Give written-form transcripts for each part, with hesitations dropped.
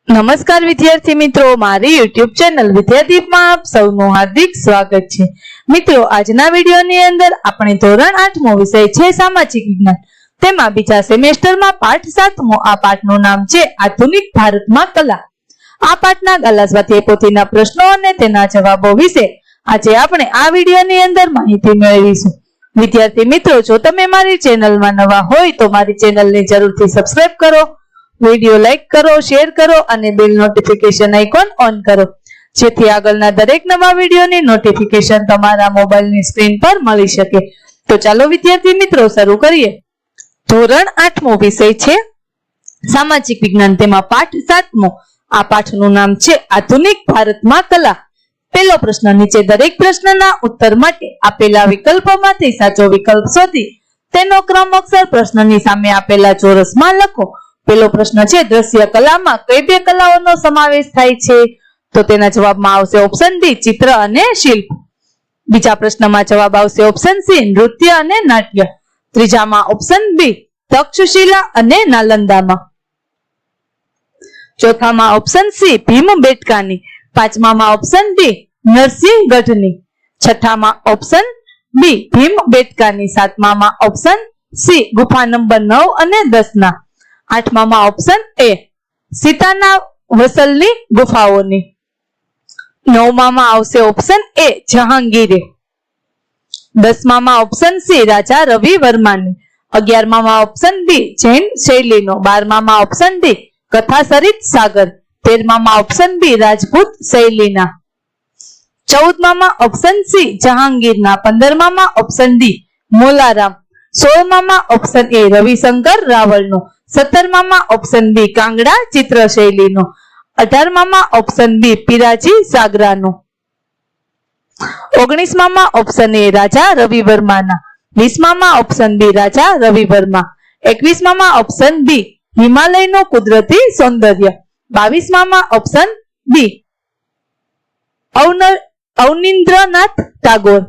નમસ્કાર વિદ્યાર્થી મિત્રો, મારી YouTube ચેનલ વિદ્યાદીપમાં આપ સૌનું હાર્દિક સ્વાગત છે। મિત્રો, આજના વિડિયોની અંદર આપણે ધોરણ 8મો વિષય છે સામાજિક વિજ્ઞાન, તેમાં બીજા સેમેસ્ટરમાં પાઠ 7મો। આ પાઠનું નામ છે આધુનિક ભારતમાં કલા। આ પાઠના ગાલા સ્વાધ્યાય પોથીના પ્રશ્નો અને તેના જવાબો વિશે આજે આપણે આ વિડિયોની અંદર માહિતી મેળવીશું। વિદ્યાર્થી મિત્રો, જો તમે મારી ચેનલમાં નવા હોય તો મારી ચેનલને જરૂરથી સબસ્ક્રાઇબ કરો, વિડિયો લાઈક કરો, શેર કરો અને બેલ નોટિફિકેશન આઇકોન ઓન કરો, જેથી આગળના દરેક નવા વિડિયોની નોટિફિકેશન તમારા મોબાઈલની સ્ક્રીન પર મળી શકે। તો ચાલો વિદ્યાર્થી મિત્રો શરૂ કરીએ। ધોરણ 8મો વિષય છે સામાજિક વિજ્ઞાન, તેમાં પાઠ 7મો। આ પાઠનું નામ છે આધુનિક ભારતમાં કલા। પહેલો પ્રશ્ન, નીચે દરેક પ્રશ્નના ઉત્તર માટે આપેલા વિકલ્પોમાંથી સાચો વિકલ્પ શોધી તેનો ક્રમ અક્ષર પ્રશ્નની સામે આપેલા ચોરસમાં લખો। પહેલો પ્રશ્ન છે, દ્રશ્ય કલામાં કઈ બે કલાઓનો સમાવેશ થાય છે? તો તેના જવાબમાં આવશે ઓપ્શન ડી, ચિત્ર અને શિલ્પ। બીજા પ્રશ્નમાં જવાબ આવશે ઓપ્શન સી, નૃત્ય અને નાટ્ય। ત્રીજામાં ઓપ્શન બી, તક્ષશિલા અને નાલંદામાં। ચોથામાં ઓપ્શન સી, ભીમબેટકાની। પાંચમામાં ઓપ્શન ડી, નરસિંહગઢની। છઠ્ઠામાં ઓપ્શન બી, ભીમબેટકાની। સાતમામાં ઓપ્શન સી, ગુફા નંબર 9 અને 10 ના। આઠમામાં ઓપ્શન એ, સીતાના વસલની ગુફાઓની। નવમામાં આવશે ઓપ્શન એ, જહાંગીરે। 10મામાં ઓપ્શન સી, રાજા રવિ વર્માની। 11મામાં ઓપ્શન બી, જૈન શૈલીનો। 12મામાં ઓપ્શન ડી, કથાસરિત સાગર। 13મામાં ઓપ્શન બી, રાજપૂત શૈલીના। 14મામાં ઓપ્શન સી, જહાંગીરના। 15મામાં ઓપ્શન ડી, મોલારામ। 16મામાં ઓપ્શન એ, રવિશંકર રાવળનો। 17મામાં ઓપ્શન બી, કાંગડા ચિત્ર શૈલીનો। 18મામાં ઓપ્શન બી, પીરાજી સાગરાનો। 19મામાં ઓપ્શન એ, રાજા રવિ વર્માના। 20મામાં ઓપ્શન બી, રાજા રવિ વર્મા। 21મામાં ઓપ્શન બી, હિમાલયનું કુદરતી સૌંદર્ય। 22મામાં ઓપ્શન બી, અવનીન્દ્રનાથ ટાગોર।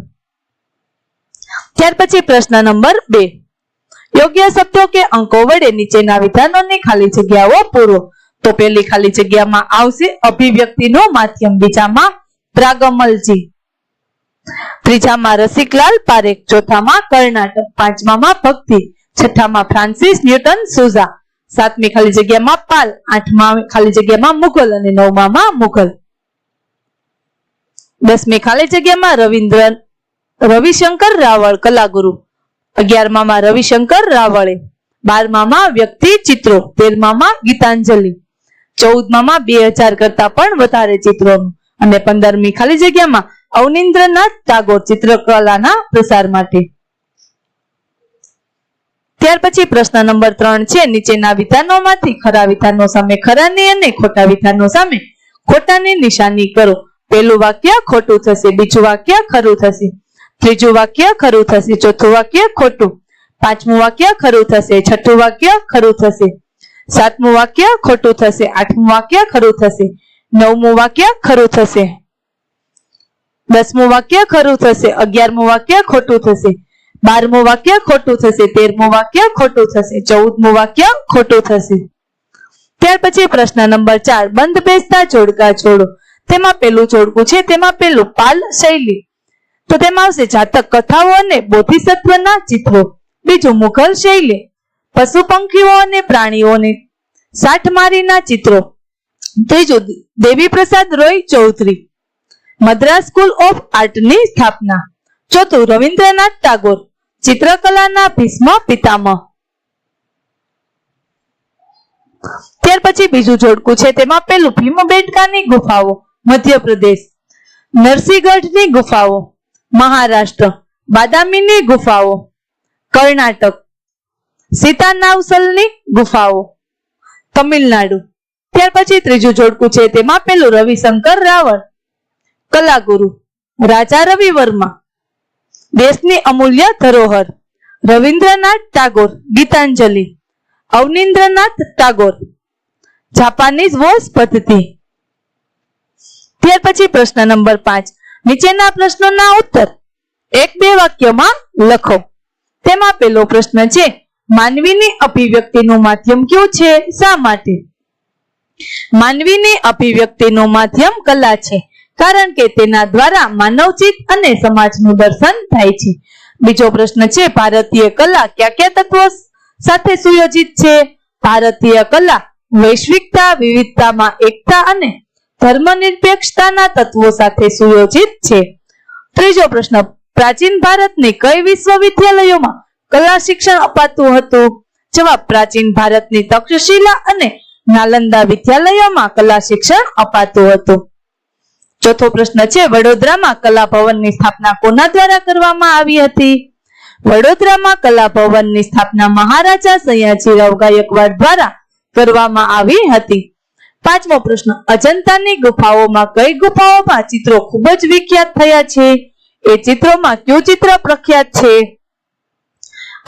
ત્યાર પછી પ્રશ્ન નંબર 2, યોગ્ય શબ્દો કે અંકો વડે નીચેના વિધાનોની ખાલી જગ્યાઓ પૂરો। તો પહેલી ખાલી જગ્યામાં આવશે અભિવ્યક્તિનું માધ્યમ। બીજામાં પ્રાગમલજી। ત્રીજામાં રસિકલાલ પારેખ। ચોથામાં કર્ણાટક। પાંચમામાં ભક્તિ। છઠ્ઠામાં ફ્રાન્સિસ ન્યૂટન સુઝા। સાતમી ખાલી જગ્યામાં પાલ। આઠમા ખાલી જગ્યામાં મુઘલ અને નવમામાં મુઘલ। 10મી ખાલી જગ્યામાં રવિશંકર રાવળ કલાગુરુ। 11મામાં રવિશંકર રાવળે। 12મામાં વ્યક્તિ ચિત્રો। 13મામાં ગીતાંજલિ। 14મામાં 2000 કરતા પણ વધારે ચિત્રોનું અને 15મી ખાલી જગ્યામાં અવનીન્દ્રનાથ ટાગોર ચિત્રકલાના પ્રસાર માટે। ત્યાર પછી પ્રશ્ન નંબર 3 છે, નીચેના વિધાનોમાંથી ખરા વિધાનો સામે ખરાની અને ખોટા વિધાનો સામે ખોટાની નિશાની કરો। પહેલું વાક્ય ખોટું થશે, બીજું વાક્ય ખરું થશે, ત્રીજું વાક્ય ખરું થશે, ચોથું વાક્ય ખોટું, પાંચમું વાક્ય ખરું થશે, છઠ્ઠું વાક્ય ખરું થશે, સાતમું વાક્ય ખોટું થશે, આઠમું વાક્ય ખરું થશે, નવમું વાક્ય ખરું થશે, 10મું વાક્ય ખરું થશે, 11મું વાક્ય ખોટું થશે, 12મું વાક્ય ખોટું થશે, 13મું વાક્ય ખોટું થશે, 14મું વાક્ય ખોટું થશે। ત્યાર પછી પ્રશ્ન નંબર 4, બંધ બેસતા જોડકા જોડો। તેમાં પહેલું જોડકું છે, તેમાં પહેલું પાલ શૈલી, તો તેમાં આવશે જાતક કથાઓ અને બોધિસત્વના ચિત્રો। બીજું મુઘલ શૈલી, પશુ પંખીઓ અને પ્રાણીઓની સાઠમારીના ચિત્રો। ત્રીજું દેવી પ્રસાદ રોય ચૌધરી, મદ્રાસ સ્કૂલ ઓફ આર્ટની સ્થાપના। ચોથું રવિન્દ્રનાથ ટાગોર, ચિત્રકલાના ભીષ્મ પિતામહ। ત્યાર પછી બીજું જોડકું છે, તેમાં પહેલું ભીમબેટકાની ગુફાઓ મધ્યપ્રદેશ, નરસિંહગઢની ગુફાઓ મહારાષ્ટ્ર, બાદામીની ગુફાઓ કર્ણાટક, સીતાનાવસલની ગુફાઓ તમિલનાડુ। ત્યાર પછી ત્રીજું જોડકું છે, તેમાં પહેલું રવિશંકર રાવળ કલાગુરુ, રાજા રવિ વર્મા દેશની અમૂલ્ય ધરોહર, રવિન્દ્રનાથ ટાગોર ગીતાંજલિ, અવનીન્દ્રનાથ ટાગોર જાપાનીઝ વોશ પદ્ધતિ। ત્યાર પછી પ્રશ્ન નંબર 5, નીચેના પ્રશ્નોના ઉત્તર 1-2 વાક્યમાં લખો। તેમાં પહેલો પ્રશ્ન છે, માનવીની અભિવ્યક્તિનું માધ્યમ કયું છે, શા માટે? માનવીની અભિવ્યક્તિનું માધ્યમ કલા છે, કારણ કે તેના દ્વારા માનવચિત્ત અને સમાજનું દર્શન થાય છે. બીજો પ્રશ્ન છે, ભારતીય કલા કયા કયા તત્વો સાથે સુયોજિત છે? ભારતીય કલા વૈશ્વિકતા, વિવિધતામાં એકતા અને ધર્મનિરપેક્ષતાના તત્વો સાથે સુયોજિત છે. ત્રીજો પ્રશ્ન, પ્રાચીન ભારતની કઈ વિશ્વવિદ્યાલયોમાં કલા શિક્ષણ અપાતું હતું? જવાબ, પ્રાચીન ભારતની તક્ષશિલા અને નાલંદા વિદ્યાલયોમાં કલા શિક્ષણ અપાતું હતું. ચોથો પ્રશ્ન છે, વડોદરામાં કલા ભવનની સ્થાપના કોના દ્વારા કરવામાં આવી હતી? વડોદરામાં કલા ભવનની સ્થાપના મહારાજા સયાજીરાવ ગાયકવાડ દ્વારા કરવામાં આવી હતી. પાંચમો પ્રશ્ન, અજંતાની ગુફાઓમાં કઈ ગુફાઓમાં ચિત્રો ખૂબ જ વિખ્યાત થયા છે? એ ચિત્રોમાં કયું ચિત્ર પ્રખ્યાત છે?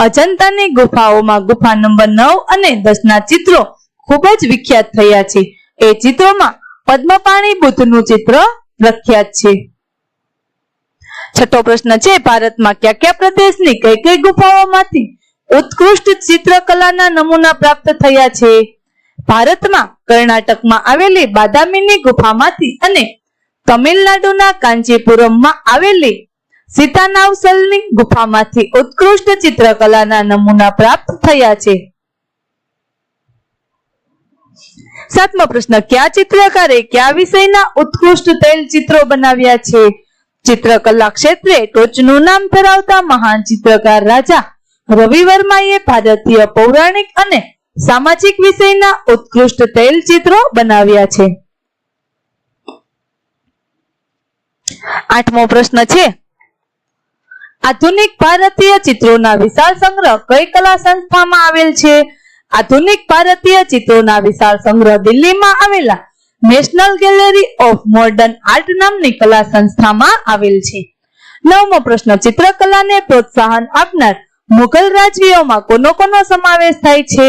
અજંતાની ગુફાઓમાં ગુફા નંબર 9 અને 10 ના ચિત્રો ખૂબ જ વિખ્યાત થયા છે. એ ચિત્રોમાં પદ્મપાણી બુદ્ધનું ચિત્ર પ્રખ્યાત છે. છઠ્ઠો પ્રશ્ન છે, ભારતમાં કયા કયા પ્રદેશની કઈ કઈ ગુફાઓમાંથી ઉત્કૃષ્ટ ચિત્રકલાના નમૂના પ્રાપ્ત થયા છે? ભારતમાં કર્ણાટકમાં આવેલી બાદામીની ગુફામાંથી અને તમિલનાડુના કાંચીપુરમમાં આવેલી સીતાનાવસલની ગુફામાંથી ઉત્કૃષ્ટ ચિત્રકલાના નમૂના પ્રાપ્ત થયા છે. સાતમો પ્રશ્ન, કયા ચિત્રકારે કયા વિષયના ઉત્કૃષ્ટ તૈલચિત્રો બનાવ્યા છે? ચિત્રકલા ક્ષેત્રે ટોચનું નામ ધરાવતા મહાન ચિત્રકાર રાજા રવિ વર્માએ ભારતીય પૌરાણિક અને સામાજિક વિષયના ઉત્કૃષ્ટ તૈલચિત્રો બનાવ્યા છે. આઠમો પ્રશ્ન છે, આધુનિક ભારતીય ચિત્રોના વિશાળ સંગ્રહ કઈ કલા સંસ્થામાં આવેલ છે? આધુનિક ભારતીય ચિત્રોના વિશાળ સંગ્રહ દિલ્હીમાં આવેલા national gallery of modern art નામની કલા સંસ્થામાં આવેલ છે. નવમો પ્રશ્ન, ચિત્રકલાને પ્રોત્સાહન આપનાર મુઘલ રાજવીઓમાં કોનો કોનો સમાવેશ થાય છે?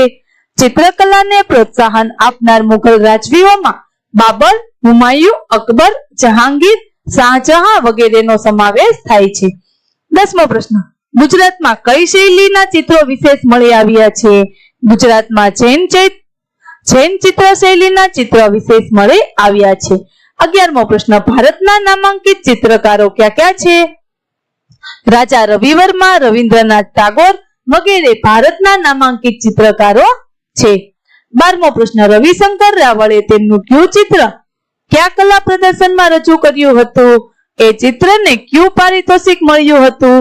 ચિત્રકલાને પ્રોત્સાહન આપનાર મુઘલ રાજવીઓમાં બાબર, હુમાયુ, અકબર, જહાંગીર, શાહજહાં વગેરેનો સમાવેશ થાય છે. 10મો પ્રશ્ન, ગુજરાતમાં કઈ શૈલીના ચિત્રો વિશેષ મળી આવ્યા છે? ગુજરાતમાં જૈન ચિત્ર શૈલીના ચિત્ર વિશેષ મળી આવ્યા છે. 11મો પ્રશ્ન, ભારતના નામાંકિત ચિત્રકારો કયા કયા છે? રાજા રવિ વર્મા, રવિન્દ્રનાથ ટાગોર વગેરે ભારતના નામાંકિત ચિત્રકારો છે. 12મો પ્રશ્ન, રવિશંકર રાવળે તેમનું કયું ચિત્ર કયા કલા પ્રદર્શનમાં રજૂ કર્યું હતું? એ ચિત્રને કયું પારિતોષિક મળ્યું હતું?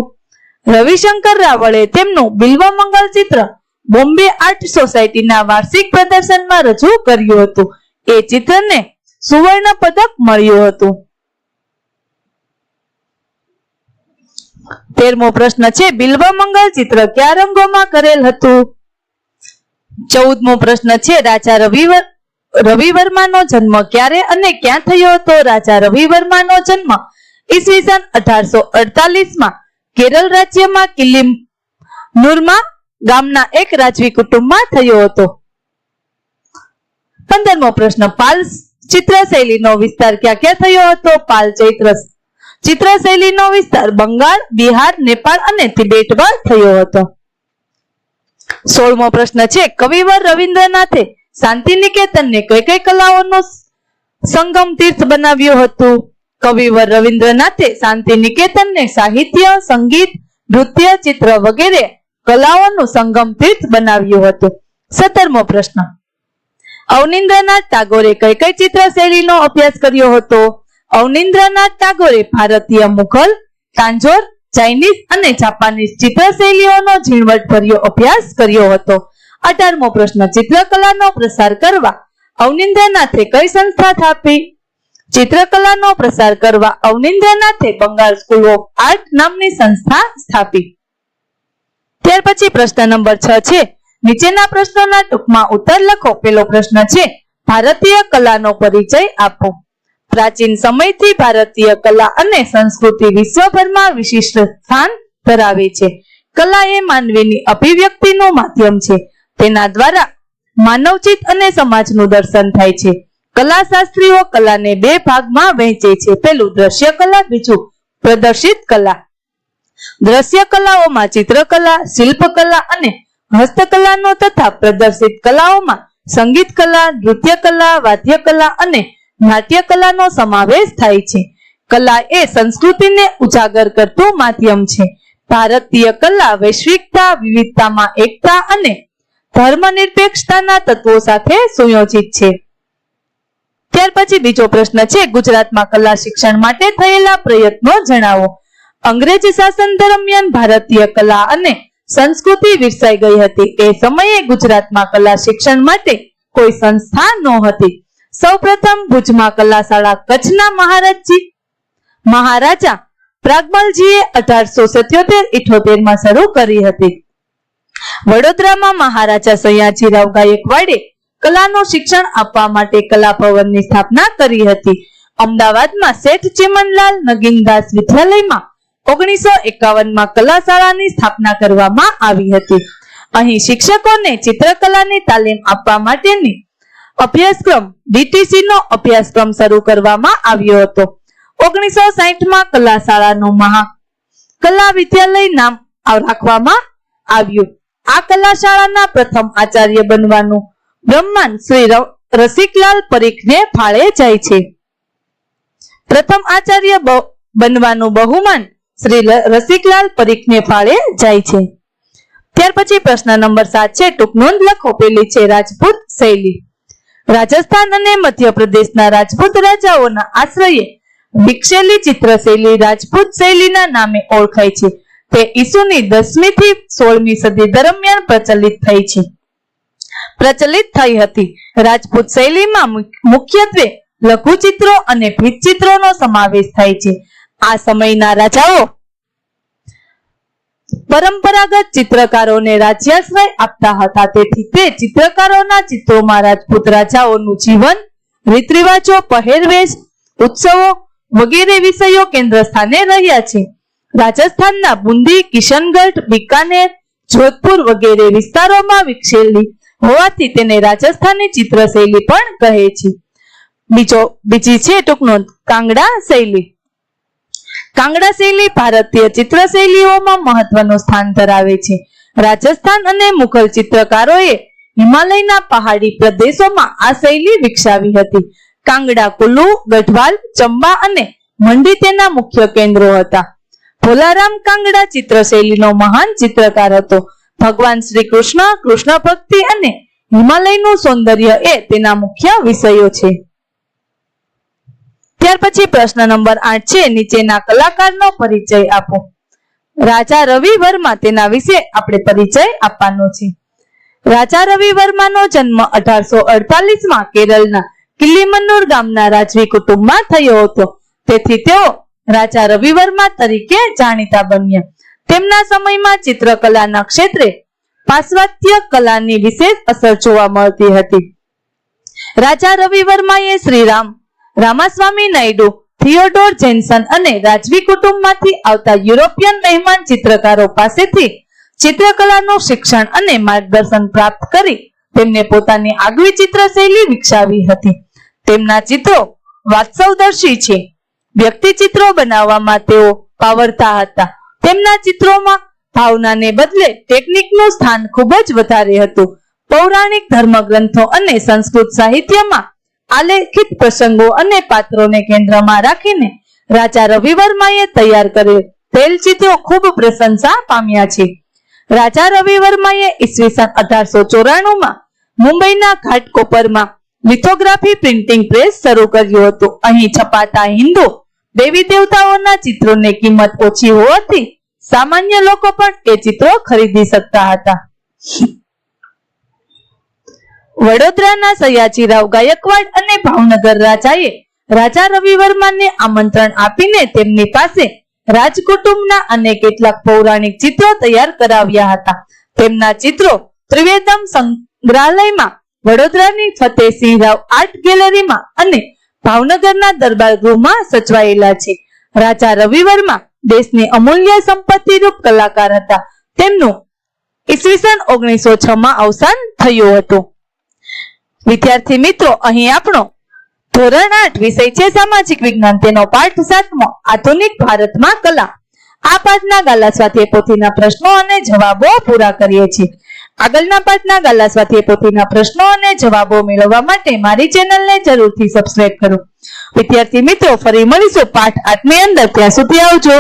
રવિશંકર રાવળે તેમનું બિલ્વમંગલ ચિત્ર બોમ્બે આર્ટ સોસાયટીના વાર્ષિક પ્રદર્શનમાં રજૂ કર્યું હતું. એ ચિત્રને સુવર્ણ પદક મળ્યું હતું. 13મો પ્રશ્ન છે, બિલ્વમંગલ ચિત્ર કયા રંગોમાં કરેલ હતું? 14મો પ્રશ્ન છે, રાજા રવિ વર્માનો જન્મ ક્યારે અને ક્યાં થયો હતો? રાજા રવિ વર્માનો જન્મ ઈસવીસન 1848માં કેરળ રાજ્યમાં કિલિમનુરમાં ગામના એક રાજવી કુટુંબમાં થયો હતો. 15મો પ્રશ્ન, પાલ ચિત્ર શૈલીનો વિસ્તાર ક્યાં ક્યાં થયો હતો? પાલ ચિત્ર શૈલીનો વિસ્તાર બંગાળ, બિહાર, નેપાળ અને તિબેટમાં થયો હતો. 16મો પ્રશ્ન છે, કવિવર રવિન્દ્રનાથે શાંતિનિકેતનને કઈ કઈ કલાઓનો સંગમ તીર્થ બનાવ્યું હતું? કવિવર રવિન્દ્રનાથે શાંતિનિકેતનને સાહિત્ય, સંગીત, નૃત્ય, ચિત્ર વગેરે કલાઓનું સંગમ તીર્થ બનાવ્યું હતું. 17મો પ્રશ્ન, અવનીન્દ્રનાથ ટાગોરે કઈ કઈ ચિત્ર શૈલીનો અભ્યાસ કર્યો હતો? અવનીન્દ્રનાથ ટાગોરે ભારતીય, મુઘલ, તાંજોર, ચાઇનીઝ અને જાપાનીઝ ચિત્ર શૈલીઓનો ઝીણવટભર્યો અભ્યાસ કર્યો હતો. 18મો પ્રશ્ન, ચિત્રકલાનો પ્રસાર કરવા અવનીન્દ્રનાથે કઈ સંસ્થા સ્થાપી? ચિત્રકલાનો પ્રસાર કરવા અવનીન્દ્રનાથે બંગાળ સ્કૂલ ઓફ આર્ટ નામની સંસ્થા સ્થાપી. ત્યાર પછી પ્રશ્ન નંબર 6 છે, નીચેના પ્રશ્નોના ટૂંકમાં ઉત્તર લખો. પહેલો પ્રશ્ન છે, ભારતીય કલાનો પરિચય આપો. પ્રાચીન સમયથી ભારતીય કલા અને સંસ્કૃતિ વિશ્વભરમાં વિશિષ્ટ સ્થાન ધરાવે છે. કલા એ માનવીની અભિવ્યક્તિનું માધ્યમ છે. તેના દ્વારા માનવચિત્ત અને સમાજનું દર્શન થાય છે. કલા શાસ્ત્રીઓ કલાને બે ભાગમાં વહેંચે છે. પહેલું દ્રશ્ય કલા, બીજું પ્રદર્શિત કલા. દ્રશ્ય કલાઓમાં ચિત્રકલા, શિલ્પકલા અને હસ્તકલાનો તથા પ્રદર્શિત કલાઓમાં સંગીત કલા, નૃત્ય કલા, વાદ્ય કલા અને નાટ્ય કલાનો સમાવેશ થાય છે. કલા એ સંસ્કૃતિને ઉજાગર કરતું માધ્યમ છે. ભારતીય કલા વૈશ્વિકતા, વિવિધતામાં એકતા અને ધર્મનિરપેક્ષતાના તત્વો સાથે સુયોજિત છે. ત્યાર પછી બીજો પ્રશ્ન છે, ગુજરાતમાં કલા શિક્ષણ માટે થયેલા પ્રયત્નો જણાવો. અંગ્રેજ શાસન દરમિયાન ભારતીય કલા અને સંસ્કૃતિ વિરસાઈ ગઈ હતી. એ સમયે ગુજરાતમાં કલા શિક્ષણ માટે કોઈ સંસ્થા નહોતી. સૌપ્રથમ ભુજમાં કલા શાળા કચ્છના મહારાજા પ્રાગમલજીએ 1877-78 માં શરૂ કરી હતી. વડોદરામાં મહારાજા સયાજીરાવ ગાયકવાડે કલાનું શિક્ષણ આપવા માટે કલા ભવનની સ્થાપના કરી હતી. અમદાવાદમાં શેઠ ચીમનલાલ નગીનદાસ વિદ્યાલયમાં 1951 માં કલા શાળાની સ્થાપના કરવામાં આવી હતી. અહીં શિક્ષકોને ચિત્રકલાની તાલીમ આપવા માટેની અભ્યાસક્રમ DTC નો અભ્યાસક્રમ શરૂ કરવામાં આવ્યો હતો. 1960 માં કલા શાળાનું કલા વિદ્યાલય નામ રાખવામાં આવ્યું. આ કલા શાળાના પ્રથમ આચાર્ય બનવાનું બ્રહ્માંડ શ્રી રસિકલાલ પરીખને ફાળે જાય છે. પ્રથમ આચાર્ય બનવાનું બહુમાન શ્રી રસિકલાલ પરીખને ફાળે જાય છે. ત્યાર પછી પ્રશ્ન નંબર 7 છે, ટૂંક નોંધ લખો. પેલી છે રાજપૂત શૈલી. રાજસ્થાન અને મધ્યપ્રદેશના રાજપૂત રાજાઓના આશ્રયે વિકસેલી ચિત્રશૈલી રાજપૂત શૈલીના નામે ઓળખાય છે. તે ઈસુની 10મી થી 16મી સદી દરમિયાન પ્રચલિત થઈ હતી. રાજપૂત શૈલીમાં મુખ્યત્વે લઘુચિત્રો અને ભીંતચિત્રોનો સમાવેશ થાય છે. આ સમયના રાજાઓ પરંપરાગત ચિત્રકારોને રાજ્યાશ્રય આપતા હતા. તેથી તે ચિત્રકારોના ચિત્રોમાં રાજપૂત રાજાઓનું જીવન, રીત રિવાજો, પહેરવેશ, ઉત્સવો વગેરે વિષયો કેન્દ્ર સ્થાને રહ્યા છે. રાજસ્થાનના બુંદી, કિશનગઢ, બીકાનેર, જોધપુર વગેરે વિસ્તારોમાં વિકસેલી હોવાથી તેને રાજસ્થાની ચિત્રશૈલી પણ કહે છે. બીજી છે ટૂંક નોંધ, કાંગડા શૈલી. કાંગડા શૈલી ભારતીય ચિત્રશૈલીઓમાં મહત્વનું સ્થાન ધરાવે છે. રાજસ્થાન અને મુઘલ ચિત્રકારોએ હિમાલયના પહાડી પ્રદેશોમાં આ શૈલી વિકસાવી હતી. કાંગડા, કુલુ, ગઢવાલ, ચંબા અને મંડી તેના મુખ્ય કેન્દ્રો હતા. ભોલારામ કાંગડા ચિત્રશૈલીનો મહાન ચિત્રકાર હતો. ભગવાન શ્રી કૃષ્ણ, કૃષ્ણ ભક્તિ અને હિમાલયનું સૌંદર્ય એ તેના મુખ્ય વિષયો છે. ત્યાર પછી પ્રશ્ન નંબર 8 છે, નીચેના કલાકારનો પરિચય આપો. રાજા રવિ વર્મા, તેના વિશે આપણે પરિચય આપવાનો છે. રાજા રવિ વર્માનો જન્મ 1848 માં કેરળના કિલ્લીમન્નુર ગામના રાજવી કુટુંબમાં થયો હતો. તેથી તેઓ રાજા રવિ વર્મા તરીકે જાણીતા બન્યા. તેમના સમયમાં ચિત્રકલાના ક્ષેત્રે પાશ્ચાત્ય કલાની વિશેષ અસર જોવા મળતી હતી. રાજા રવિ વર્માએ શ્રી રામાસ્વામી નાયડુ, થિયોડોર જેન્સન અને રાજવી કુટુંબમાંથી આવતા યુરોપિયન મહેમાન ચિત્રકારો પાસેથી ચિત્રકલાનું શિક્ષણ અને માર્ગદર્શન પ્રાપ્ત કરી તેમને પોતાની આગવી ચિત્રશૈલી વિકસાવી હતી. તેમના ચિત્રો વાસ્તવદર્શી છે. વ્યક્તિ ચિત્રો બનાવવામાં તેઓ પાવરતા હતા. તેમના ચિત્રોમાં ભાવનાને બદલે ટેકનિકનું સ્થાન ખૂબ જ વધારે હતું. પૌરાણિક ધર્મગ્રંથો અને સંસ્કૃત સાહિત્યમાં આલેખિત પ્રસંગો અને પાત્રોને કેન્દ્રમાં રાખીને રાજા રવિ વર્માએ તૈયાર કરેલ તૈલચિત્રો ખૂબ પ્રશંસા પામ્યા છે. રાજા રવિ વર્માએ ઈસવીસન 1894 માં મુંબઈના ઘાટકોપરમાં લિથોગ્રાફી પ્રિન્ટિંગ પ્રેસ શરૂ કર્યું હતું. અહીં છપાતા હિન્દુ દેવી દેવતાઓના ચિત્રોની કિંમત ઓછી હોવાથી સામાન્ય લોકો પણ એ ચિત્રો ખરીદી શકતા હતા. વડોદરાના સયાજીરાવ ગાયકવાડ અને ભાવનગર રાજાએ રાજા રવિ વર્માને આમંત્રણ આપીને તેમની પાસે રાજકુટુંબના અને કેટલાક પૌરાણિક ચિત્રો તૈયાર કરાવ્યા હતા. તેમના ચિત્રો ત્રિવેદમ સંગ્રહાલયમાં, વડોદરાની ફતેહસિંહ રાવ આર્ટ ગેલેરીમાં અને ભાવનગરના દરબાર ગૃહમાં સચવાયેલા છે. રાજા રવિ વર્મા દેશની અમૂલ્ય સંપત્તિરૂપ કલાકાર હતા. તેમનું ઈસવીસન 1906 માં અવસાન થયું હતું. વિદ્યાર્થી મિત્રો, અહીં આપણો ધોરણ 8 વિષય છે સામાજિક વિજ્ઞાન, તેનો પાઠ 7મો આધુનિક ભારતમાં કલા. આ પાઠના ગાલા સ્વાધ્યાય પોથીના પ્રશ્નો અને જવાબો પૂરા કરીએ છીએ. આગળના પાઠના ગાલા સ્વાધ્યાય પોથીના પ્રશ્નો અને જવાબો મેળવવા માટે મારી ચેનલને જરૂરથી સબસ્ક્રાઇબ કરો. વિદ્યાર્થી મિત્રો, ફરી મળીશું પાઠ 8 ની અંદર. ત્યાં સુધી આવજો.